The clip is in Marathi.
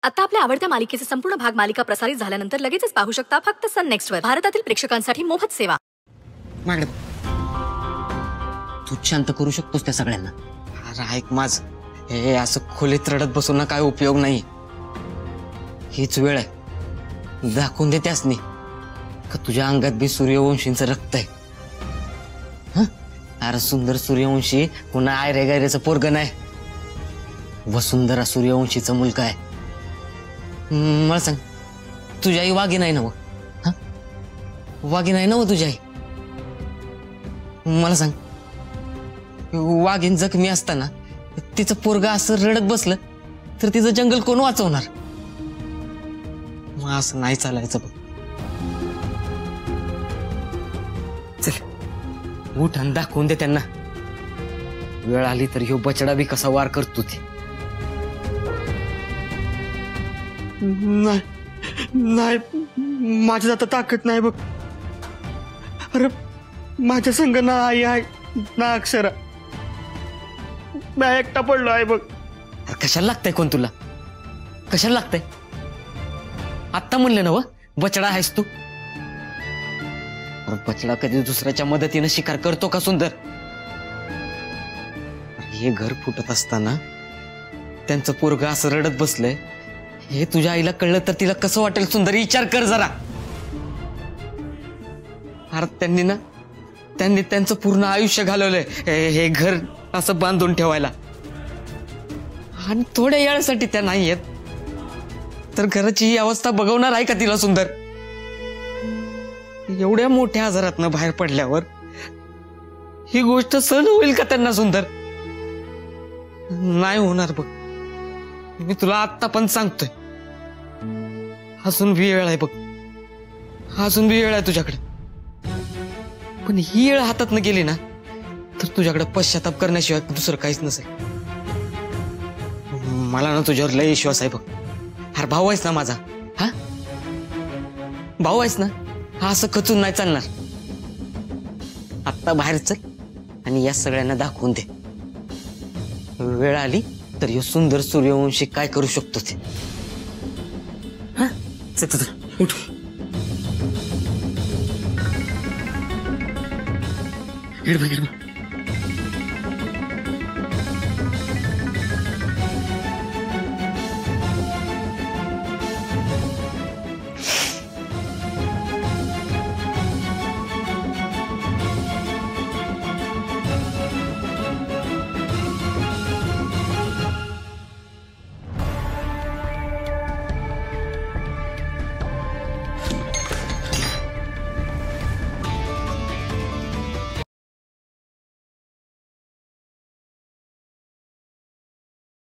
आता आपल्या आवडत्या मालिकेचे संपूर्ण भाग मालिका प्रसारित झाल्यानंतर लगेचच पाहू शकता फक्त सन नेक्स्ट वर. भारतातील प्रेक्षकांसाठी मोफत सेवा. मॅडम तू शांत करू शकतोस त्या सगळ्यांना. अरे ऐक माझ, हे असं खोलीत रडत बसून ना काय उपयोग नाही. हीच वेळ आहे, दाखवून दे त्यासनी का तुझ्या अंगात बी सूर्यवंशींचं रक्त आहे. अरे सुंदर सूर्यवंशी पुन्हा आयरे गायरेचं पोरग नाही, वसुंधरा सूर्यवंशीचा मुलगा आहे. मला सांग, तुझी आई वाघी नाही ना? वाघी नाही ना तुझी आई? मला सांग, वाघीन जखमी असताना तिचं पोरग असं रडत बसलं तर तिचं जंगल कोण वाचवणार? मग असं नाही चालायचं बघ. चल उठ आणि दाखवून दे त्यांना. वेळ आली तर ह्यो बछडा बी कसा वार करतो ते. नाही नाही, माझ्यात आता ताकद नाही बघ. अरे माझ्या संग ना आई आहे ना अक्षरा, मी एकटा पडलो आहे बघ. कशाला लागतंय कोण तुला? कशाला लागतंय? आत्ता म्हणलं ना व बछडा आहेस तू. बछडा कधी दुसऱ्याच्या मदतीने शिकार करतो का सुंदर? हे घर फुटत असताना त्यांचं पोरग असं रडत बसलंय, हे तुझ्या आईला कळलं तर तिला कसं वाटेल सुंदर? विचार कर जरा. अरे त्यांनी त्यांचं पूर्ण आयुष्य घालवलंय हे घर असं बांधून ठेवायला, आणि थोड्या वेळासाठी त्या नाही येत तर घराची ही अवस्था बघवणार आहे का तिला सुंदर? एवढ्या मोठ्या आजारातनं बाहेर पडल्यावर ही गोष्ट सहन होईल का त्यांना सुंदर? नाही होणार बघ. मी तुला आत्ता पण सांगतोय, अजून बी वेळ आहे बघ, अजून बी वेळ आहे तुझ्याकडे. पण ही वेळ हातात न गेली ना तर तुझ्याकडे पश्चाताप करण्याशिवाय दुसरं काहीच नसेल. मला ना तुझ्यावर लय विश्वास आहे बघ. अरे भाऊ आहेस ना माझा? भाऊ आहेस ना? असं खचून नाही चालणार. आत्ता बाहेर चल आणि या सगळ्यांना दाखवून दे. वेळ आली तर ह्यो सुंदर सूर्यवंशी काय करू शकतो ते. चल उठ. इकडे बघ, इकडे बघ.